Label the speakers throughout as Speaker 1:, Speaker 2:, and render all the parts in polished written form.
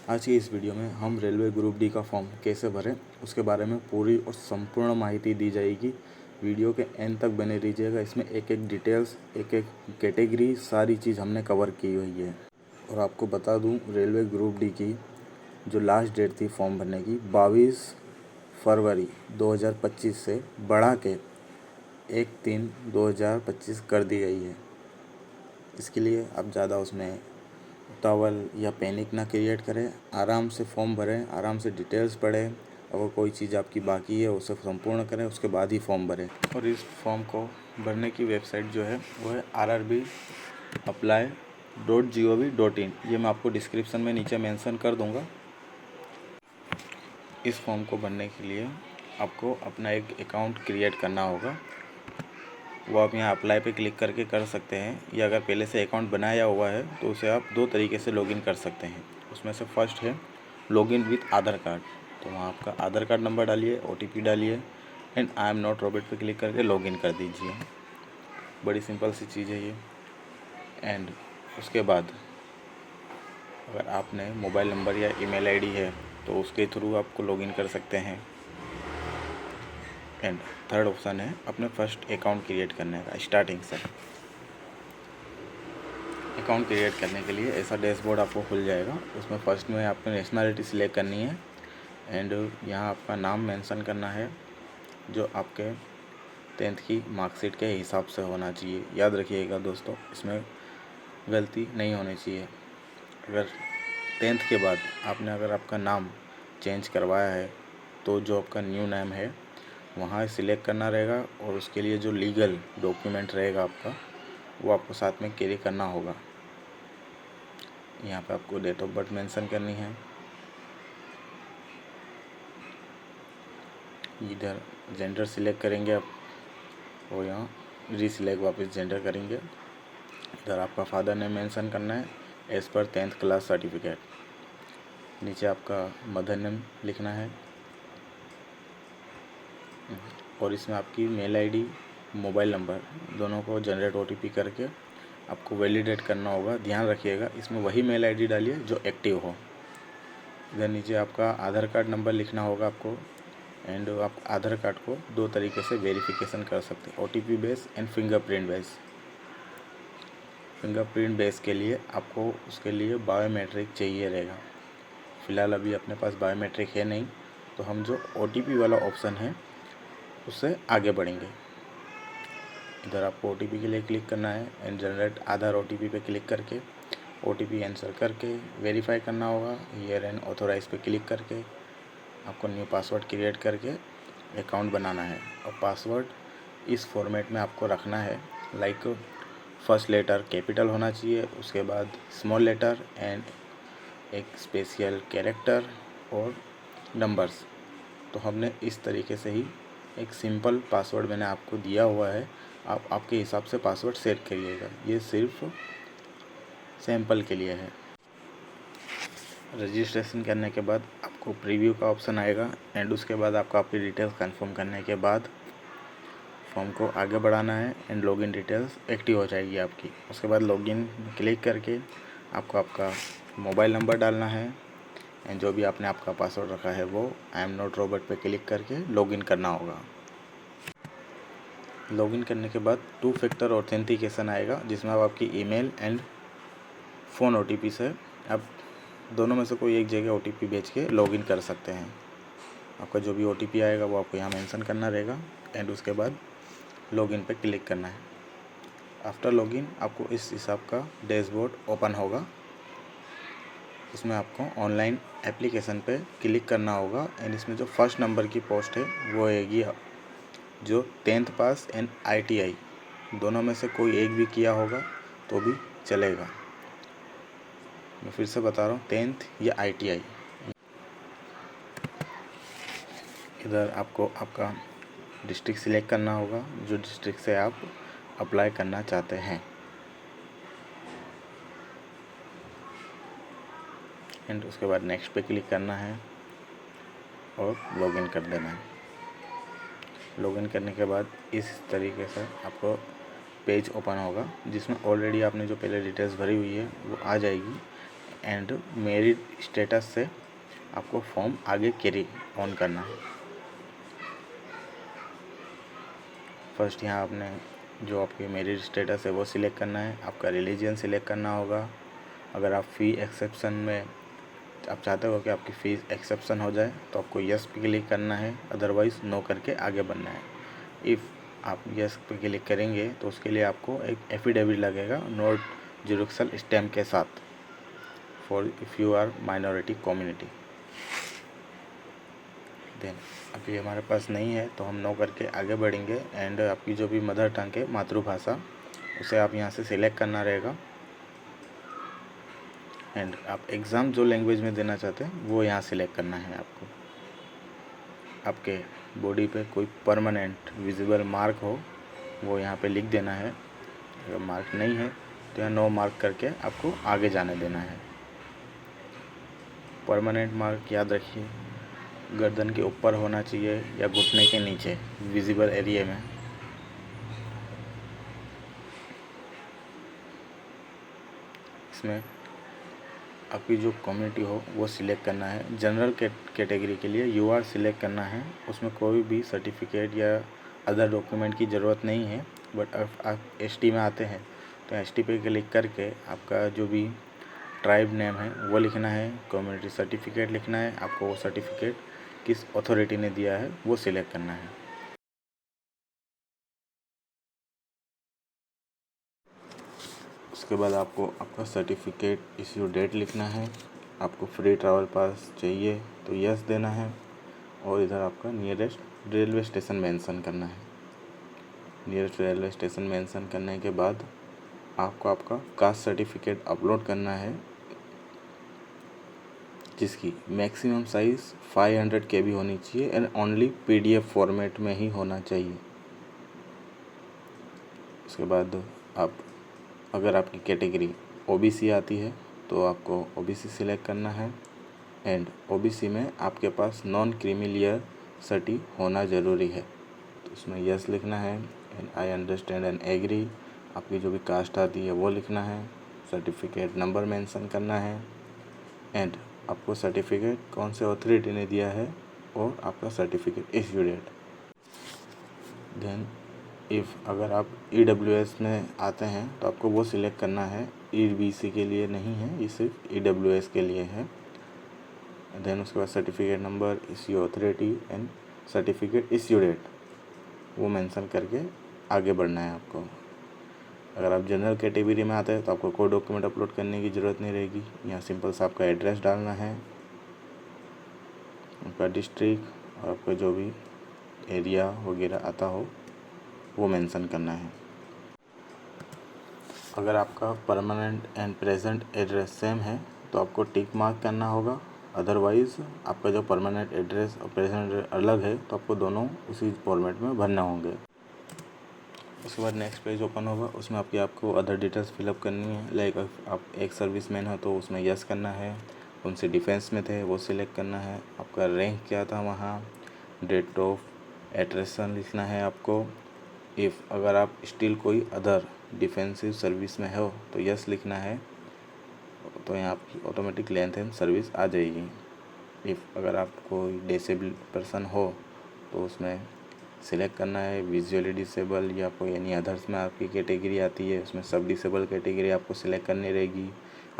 Speaker 1: आज की इस वीडियो में हम रेलवे ग्रुप डी का फॉर्म कैसे भरें उसके बारे में पूरी और संपूर्ण माहिती दी जाएगी। वीडियो के एंड तक बने रहिएगा। इसमें एक एक डिटेल्स, एक एक कैटेगरी, सारी चीज़ हमने कवर की हुई है। और आपको बता दूं, रेलवे ग्रुप डी की जो लास्ट डेट थी फॉर्म भरने की 22 फरवरी 2025 से बढ़ा के 1/3/2025 कर दी गई है। इसके लिए आप ज़्यादा उसमें उतावल या पैनिक ना क्रिएट करें, आराम से फॉर्म भरें, आराम से डिटेल्स पढ़ें। अगर कोई चीज़ आपकी बाकी है उसे संपूर्ण करें, उसके बाद ही फॉर्म भरें। और इस फॉर्म को भरने की वेबसाइट जो है वो है rrbapply.gov.in। ये मैं आपको डिस्क्रिप्शन में नीचे मेंशन कर दूंगा। इस फॉर्म को भरने के लिए आपको अपना एक अकाउंट क्रिएट करना होगा। वो आप यहाँ अप्लाई पे क्लिक करके कर सकते हैं, या अगर पहले से अकाउंट बनाया हुआ है तो उसे आप दो तरीके से लॉगिन कर सकते हैं। उसमें से फर्स्ट है लॉगिन विथ आधार कार्ड। तो वहाँ आपका आधार कार्ड नंबर डालिए, OTP डालिए and I am not robot पे क्लिक करके लॉगिन कर दीजिए। बड़ी सिंपल सी चीज़ है ये। एंड उसके बाद अगर आपने मोबाइल नंबर या ईमेल आईडी है तो उसके थ्रू आपको लॉगिन कर सकते हैं। एंड थर्ड ऑप्शन है अपने फर्स्ट अकाउंट क्रिएट करने का स्टार्टिंग से। अकाउंट क्रिएट करने के लिए ऐसा डैशबोर्ड आपको खुल जाएगा। उसमें फर्स्ट में आपको नेशनलिटी सिलेक्ट करनी है एंड यहाँ आपका नाम मेंशन करना है जो आपके 10th की मार्कशीट के हिसाब से होना चाहिए। याद रखिएगा दोस्तों, इसमें गलती नहीं होनी चाहिए। अगर 10th के बाद आपने अगर आपका नाम चेंज करवाया है तो जो आपका न्यू नेम है वहाँ सिलेक्ट करना रहेगा, और उसके लिए जो लीगल डॉक्यूमेंट रहेगा आपका वो आपको साथ में कैरी करना होगा। यहाँ पे आपको डेट ऑफ बर्थ मेंशन करनी है। इधर जेंडर सिलेक्ट करेंगे आप, और यहाँ रीसिलेक्ट वापस जेंडर करेंगे। इधर आपका फादर नेम मेंशन करना है as per 10th class certificate. नीचे आपका मदर नेम लिखना है, और इसमें आपकी मेल आईडी, मोबाइल नंबर दोनों को जनरेट OTP करके आपको वैलिडेट करना होगा। ध्यान रखिएगा इसमें वही मेल आईडी डालिए जो एक्टिव हो। इधर नीचे आपका आधार कार्ड नंबर लिखना होगा आपको। एंड आप आधार कार्ड को दो तरीके से वेरिफिकेशन कर सकते हैं, OTP base and fingerprint base. Fingerprint base के लिए आपको उसके लिए बायोमेट्रिक चाहिए रहेगा। फ़िलहाल अभी अपने पास बायोमेट्रिक है नहीं, तो हम जो OTP वाला ऑप्शन है उससे आगे बढ़ेंगे। इधर आपको OTP के लिए क्लिक करना है एंड जनरेट आधार OTP पे क्लिक करके OTP आंसर करके वेरीफाई करना होगा। हियर एंड ऑथोराइज पे क्लिक करके आपको न्यू पासवर्ड क्रिएट करके अकाउंट बनाना है। और पासवर्ड इस फॉर्मेट में आपको रखना है, लाइक फर्स्ट लेटर कैपिटल होना चाहिए, उसके बाद स्मॉल लेटर एंड एक स्पेशल कैरेक्टर और नंबर्स। तो हमने इस तरीके से ही एक सिंपल पासवर्ड मैंने आपको दिया हुआ है, आप आपके हिसाब से पासवर्ड सेट करिएगा। ये सिर्फ सैंपल के लिए है। रजिस्ट्रेशन करने के बाद आपको प्रीव्यू का ऑप्शन आएगा एंड उसके बाद आपको आपकी डिटेल्स कंफर्म करने के बाद फॉर्म को आगे बढ़ाना है एंड लॉगिन डिटेल्स एक्टिव हो जाएगी आपकी। उसके बाद लॉगिन क्लिक करके आपको आपका मोबाइल नंबर डालना है एंड जो भी आपने आपका पासवर्ड रखा है वो आई एम नॉट रोबोट पे क्लिक करके लॉगिन करना होगा। लॉगिन करने के बाद 2 फैक्टर ऑथेंटिकेशन आएगा, जिसमें आप आपकी ईमेल एंड फ़ोन OTP से आप दोनों में से कोई एक जगह OTP भेज के लॉगिन कर सकते हैं। आपका जो भी OTP आएगा वो आपको यहाँ मेंशन करना रहेगा एंड उसके बाद लॉगिन पे क्लिक करना है। आफ्टर लॉगिन आपको इस हिसाब का डैशबोर्ड ओपन होगा। इसमें आपको ऑनलाइन एप्लीकेशन पे क्लिक करना होगा एंड इसमें जो फर्स्ट नंबर की पोस्ट है वो रहेगी जो 10th पास एंड ITI दोनों में से कोई एक भी किया होगा तो भी चलेगा। मैं फिर से बता रहा हूँ, 10th या ITI। इधर आपको आपका डिस्ट्रिक्ट सिलेक्ट करना होगा, जो डिस्ट्रिक्ट से आप अप्लाई करना चाहते हैं एंड उसके बाद नेक्स्ट पे क्लिक करना है और लॉगिन कर देना है। लॉगिन करने के बाद इस तरीके से आपको पेज ओपन होगा जिसमें ऑलरेडी आपने जो पहले डिटेल्स भरी हुई है वो आ जाएगी। एंड मेरिट स्टेटस से आपको फॉर्म आगे कैरी ऑन करना है। फर्स्ट यहाँ आपने जो आपकी मेरिट स्टेटस है वो सिलेक्ट करना है, आपका रिलीजन सिलेक्ट करना होगा। अगर आप फ़ी एक्सेप्शन में आप चाहते हो कि आपकी फ़ीस एक्सेप्शन हो जाए तो आपको यस पे क्लिक करना है, अदरवाइज़ नो करके आगे बढ़ना है। इफ़ आप यस पे क्लिक करेंगे तो उसके लिए आपको एक एफिडेविट लगेगा नोट जुरिक्शल स्टैम्प के साथ, for if you are minority community. Then अभी हमारे पास नहीं है तो हम नो करके आगे बढ़ेंगे। एंड आपकी जो भी मदर टंग है, मातृभाषा, उसे आप यहाँ से सिलेक्ट करना रहेगा। एंड आप एग्ज़ाम जो लैंग्वेज में देना चाहते हैं वो यहाँ सिलेक्ट करना है आपको। आपके बॉडी पे कोई परमानेंट विजिबल मार्क हो वो यहाँ पे लिख देना है। अगर मार्क नहीं है तो यहाँ नो मार्क करके आपको आगे जाने देना है। परमानेंट मार्क याद रखिए गर्दन के ऊपर होना चाहिए या घुटने के नीचे विजिबल एरिया में। इसमें आपकी जो कम्युनिटी हो वो सिलेक्ट करना है। जनरल कैटेगरी के लिए यूआर सिलेक्ट करना है, उसमें कोई भी सर्टिफिकेट या अदर डॉक्यूमेंट की ज़रूरत नहीं है। बट आप एसटी में आते हैं तो एसटी पे क्लिक करके आपका जो भी ट्राइब नेम है वो लिखना है, कम्युनिटी सर्टिफिकेट लिखना है, आपको वो सर्टिफिकेट किस अथॉरिटी ने दिया है वो सिलेक्ट करना है। उसके बाद आपको आपका सर्टिफिकेट इश्यू डेट लिखना है। आपको फ्री ट्रैवल पास चाहिए तो यस देना है। और इधर आपका नियरेस्ट रेलवे स्टेशन मेंशन करना है। नियरेस्ट रेलवे स्टेशन मेंशन करने के बाद आपको आपका कास्ट सर्टिफिकेट अपलोड करना है, जिसकी मैक्सिमम साइज़ 500 KB होनी चाहिए एंड ओनली PDF फॉर्मेट में ही होना चाहिए। उसके बाद आप अगर आपकी कैटेगरी OBC आती है तो आपको OBC सिलेक्ट करना है। एंड OBC में आपके पास नॉन क्रीमी लेयर सर्टी होना ज़रूरी है तो उसमें यस लिखना है। And I understand and agree, आपकी जो भी कास्ट आती है वो लिखना है। सर्टिफिकेट नंबर मेंशन करना है। एंड आपको सर्टिफिकेट कौन से अथॉरिटी ने दिया है और आपका सर्टिफिकेट इश्यू डेट। देन अगर आप EWS में आते हैं तो आपको वो सिलेक्ट करना है। EBC के लिए नहीं है, ये सिर्फ EWS के लिए है। देन उसके बाद certificate number, issue authority and certificate issue date वो मेंशन करके आगे बढ़ना है आपको। अगर आप जनरल कैटेगरी में आते हैं तो आपको कोई डॉक्यूमेंट अपलोड करने की ज़रूरत नहीं रहेगी। यहाँ सिंपल सा आपका एड्रेस डालना है, आपका डिस्ट्रिक्ट और आपका जो भी एरिया वगैरह आता हो वो मेंशन करना है। अगर आपका permanent and present address same है तो आपको टिक मार्क करना होगा। अदरवाइज़ आपका जो परमानेंट एड्रेस और प्रेजेंट एड्रेस अलग है तो आपको दोनों उसी फॉर्मेट में भरना होंगे। उसके बाद नेक्स्ट पेज ओपन होगा, उसमें आपको अदर डिटेल्स फिलअप करनी है। लाइक आप एक सर्विसमैन हो तो उसमें यस करना है, उनसे डिफेंस में थे वो सिलेक्ट करना है, आपका रैंक क्या था वहाँ, डेट ऑफ एट्रेसन लिखना है आपको। अगर आप स्टिल कोई अदर डिफेंसिव सर्विस में हो तो यस लिखना है, तो यहाँ आपकी ऑटोमेटिक लेंथ एंड सर्विस आ जाएगी। अगर आप कोई डिसेबल्ड पर्सन हो तो उसमें सिलेक्ट करना है विजुअली डिसेबल या कोई एनी अदर्स में आपकी कैटेगरी आती है, उसमें सब डिसेबल कैटेगरी आपको सिलेक्ट करनी रहेगी।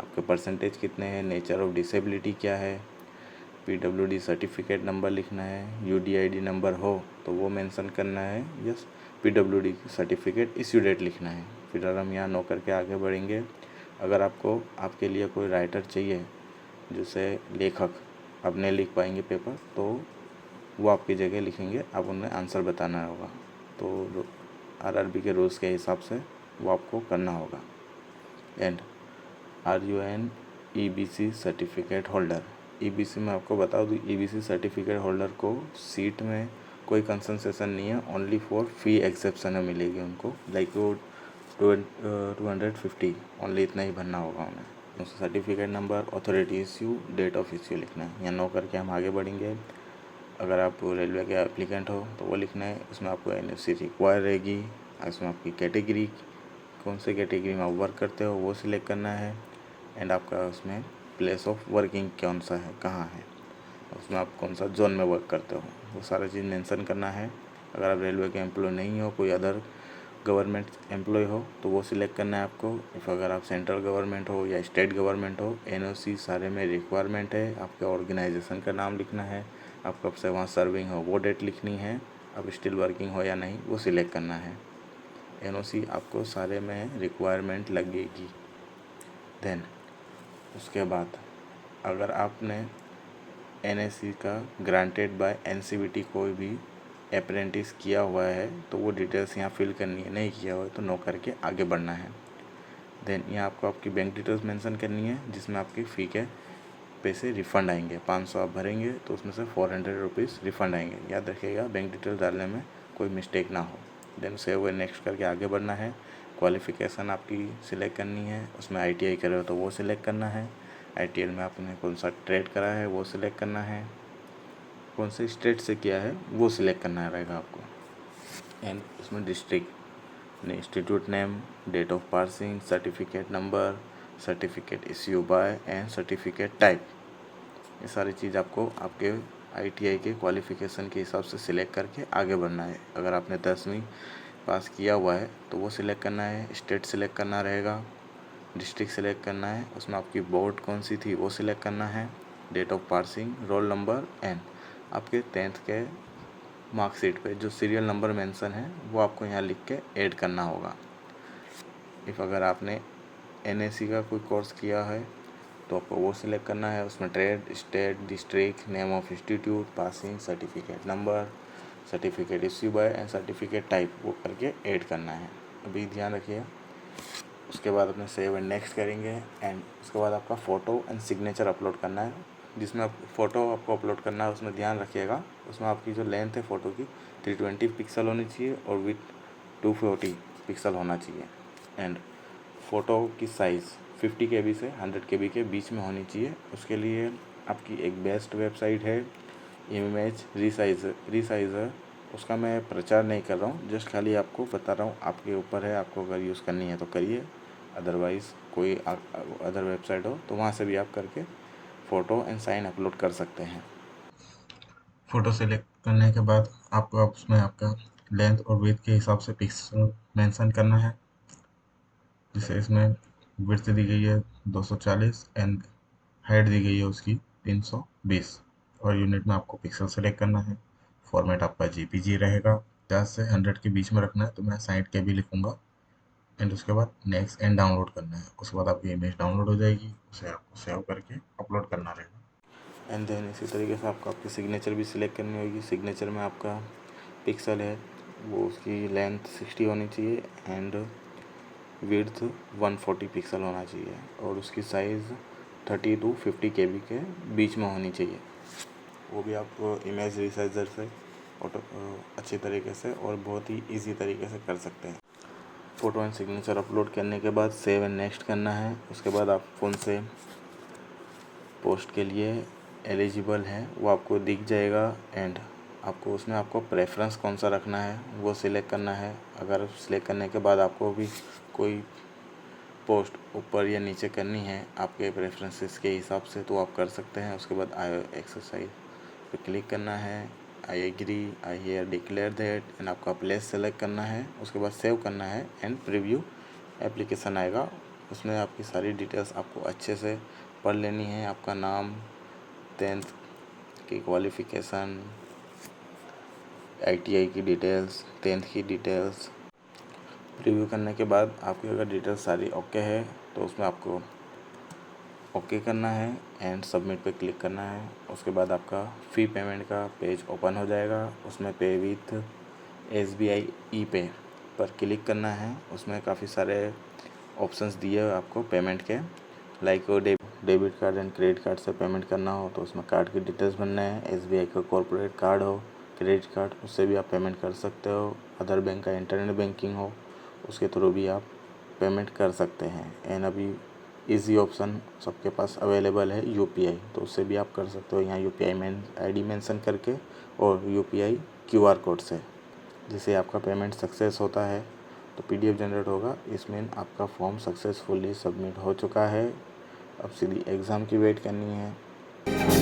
Speaker 1: आपके परसेंटेज कितने हैं, नेचर ऑफ डिसेबिलिटी क्या है, PWD सर्टिफिकेट नंबर लिखना है, UDID नंबर हो तो वो मेंशन करना है, yes PWD certificate issue date लिखना है। फिर हम यहाँ नो करके आगे बढ़ेंगे। अगर आपको आपके लिए कोई राइटर चाहिए जिसे लेखक अब नहीं लिख पाएंगे पेपर तो वो आपकी जगह लिखेंगे, आप उन्हें आंसर बताना होगा। तो RRB के रूल्स के हिसाब से वो आपको करना होगा। And are you an EBC certificate holder, EBC में आपको बता दूँ EBC सर्टिफिकेट होल्डर को सीट में कोई कंसेशन नहीं है, ओनली फॉर फ़ी एक्सेप्शन में मिलेगी उनको। लाइक वो 250 ओनली इतना ही भरना होगा उन्हें। उसका certificate number, authority issue, date of issue लिखना है। यहाँ नो करके हम आगे बढ़ेंगे। अगर आप रेलवे के एप्लीकेंट हो तो वो लिखना है, उसमें आपको NFC रिक्वायर रहेगी, उसमें आपकी कैटेगरी कौन से कैटेगरी में आप वर्क करते हो वो सिलेक्ट करना है। एंड आपका उसमें प्लेस ऑफ वर्किंग कौन सा है, कहाँ है, उसमें आप कौन सा जोन में वर्क करते हो, वो सारा चीज़ मेंशन करना है। अगर आप रेलवे के एम्प्लॉय नहीं हो, कोई अदर गवर्नमेंट एम्प्लॉय हो तो वो सिलेक्ट करना है आपको। इफ़ अगर आप सेंट्रल गवर्नमेंट हो या स्टेट गवर्नमेंट हो, एनओसी सारे में रिक्वायरमेंट है। आपके ऑर्गेनाइजेशन का नाम लिखना है, आप कब से वहाँ सर्विंग हो वो डेट लिखनी है, आप स्टिल वर्किंग हो या नहीं वो सिलेक्ट करना है। एनओसी आपको सारे में रिक्वायरमेंट लगेगी। देन उसके बाद अगर आपने एनएससी का ग्रांटेड बाय एनसीवीटी कोई भी अप्रेंटिस किया हुआ है तो वो डिटेल्स यहाँ फिल करनी है, नहीं किया हुआ है तो नो करके आगे बढ़ना है। देन यहाँ आपको आपकी बैंक डिटेल्स मेंशन करनी है जिसमें आपकी फ़ी के पैसे रिफ़ंड आएंगे। 500 आप भरेंगे तो उसमें से 400 रुपीज़ रिफ़ंड आएंगे। याद रखिएगा बैंक डिटेल डालने में कोई मिस्टेक ना हो। देन सेव एंड नेक्स्ट करके आगे बढ़ना है। क्वालिफ़िकेशन आपकी सिलेक्ट करनी है, उसमें ITI करे हो तो वो सिलेक्ट करना है। ITL में आपने कौन सा ट्रेड करा है वो सिलेक्ट करना है, कौन से स्टेट से किया है वो सिलेक्ट करना रहेगा आपको। एंड उसमें district, institute name, date of passing, certificate number, certificate issue by and certificate type, ये सारी चीज़ आपको आपके ITI के क्वालिफ़िकेशन के हिसाब से सिलेक्ट करके आगे बढ़ना है। अगर आपने 10वीं पास किया हुआ है तो वो सिलेक्ट करना है, स्टेट सिलेक्ट करना रहेगा, डिस्ट्रिक्ट सिलेक्ट करना है, उसमें आपकी बोर्ड कौन सी थी वो सिलेक्ट करना है, date of passing, roll number and आपके 10th के मार्कशीट पे जो सीरियल नंबर मेंशन है वो आपको यहाँ लिख के ऐड करना होगा। इफ़ अगर आपने NAC का कोई कोर्स किया है तो आपको वो सिलेक्ट करना है, उसमें trade, state, district, name of institute, passing, certificate number, certificate issue by and certificate type वो करके ऐड करना है। अभी ध्यान रखिए। उसके बाद अपने सेव एंड नेक्स्ट करेंगे। एंड उसके बाद आपका फ़ोटो एंड सिग्नेचर अपलोड करना है, जिसमें आप फ़ोटो आपको अपलोड करना है। उसमें ध्यान रखिएगा, उसमें आपकी जो लेंथ है फ़ोटो की 320 पिक्सल होनी चाहिए और विथ 240 पिक्सल होना चाहिए। एंड फ़ोटो की साइज़ 50 KB से 100 KB के बीच में होनी चाहिए। उसके लिए आपकी एक बेस्ट वेबसाइट है इमेज रीसाइज़र, उसका मैं प्रचार नहीं कर रहा हूँ, जस्ट खाली आपको बता रहा हूँ, आपके ऊपर है, आपको अगर यूज़ करनी है तो करिए। अदरवाइज़ कोई अदर वेबसाइट हो तो वहाँ से भी आप करके फ़ोटो एंड साइन अपलोड कर सकते हैं। फ़ोटो सेलेक्ट करने के बाद आपको उसमें आपका लेंथ और विड्थ के हिसाब से पिक्सल मेंशन करना है। जैसे इसमें विड्थ दी गई है 240 एंड हाइट दी गई है उसकी 320 और यूनिट में आपको पिक्सल सेलेक्ट करना है। फॉर्मेट आपका JPG रहेगा। 50 से 100 के बीच में रखना है तो मैं 60 KB लिखूँगा। एंड उसके बाद नेक्स्ट एंड डाउनलोड करना है। उसके बाद आपकी इमेज डाउनलोड हो जाएगी, उसे आपको सेव करके अपलोड करना रहेगा। एंड देन इसी तरीके से आपको आपकी सिग्नेचर भी सिलेक्ट करनी होगी। सिग्नेचर में आपका पिक्सल है वो उसकी लेंथ 60 होनी चाहिए एंड विड्थ 140 पिक्सल होना चाहिए और उसकी साइज़ 30 to 50 KB के बीच में होनी चाहिए। वो भी आप इमेज रीसाइज़र से अच्छी तरीके से और बहुत ही इजी तरीके से कर सकते हैं। फ़ोटो एंड सिग्नेचर अपलोड करने के बाद सेव एंड नेक्स्ट करना है। उसके बाद आप कौन से पोस्ट के लिए एलिजिबल हैं वो आपको दिख जाएगा। एंड आपको उसमें आपको प्रेफरेंस कौन सा रखना है वो सिलेक्ट करना है। अगर सिलेक्ट करने के बाद आपको भी कोई पोस्ट ऊपर या नीचे करनी है आपके प्रेफरेंसेस के हिसाब से तो आप कर सकते हैं। उसके बाद एक्सरसाइज पे क्लिक करना है, I agree, I here declare that and आपका प्लेस सेलेक्ट करना है। उसके बाद सेव करना है एंड प्रीव्यू एप्लीकेशन आएगा। उसमें आपकी सारी डिटेल्स आपको अच्छे से पढ़ लेनी है। आपका नाम, 10th की क्वालिफ़िकेशन, ITI की डिटेल्स, 10th की डिटेल्स। प्रीव्यू करने के बाद आपकी अगर डिटेल्स सारी ओके है तो उसमें आपको ओके करना है एंड सबमिट पे क्लिक करना है। उसके बाद आपका फ़ी पेमेंट का पेज ओपन हो जाएगा। उसमें पे विथ SBI E-Pay पर क्लिक करना है। उसमें काफ़ी सारे ऑप्शंस दिए हुए आपको पेमेंट के, like debit card and credit card से पेमेंट करना हो तो उसमें कार्ड की डिटेल्स भरना है। SBI का कॉर्पोरेट कार्ड हो, क्रेडिट कार्ड, उससे भी आप पेमेंट कर सकते हो। अदर बैंक का इंटरनेट बैंकिंग हो उसके थ्रू भी आप पेमेंट कर सकते हैं। एंड अभी इजी ऑप्शन सबके पास अवेलेबल है UPI, तो उससे भी आप कर सकते हो। यहाँ UPI ID मेंशन करके और UPI QR कोड से, जिससे आपका पेमेंट सक्सेस होता है तो PDF जनरेट होगा। इसमें आपका फॉर्म सक्सेसफुली सबमिट हो चुका है। अब सीधी एग्ज़ाम की वेट करनी है।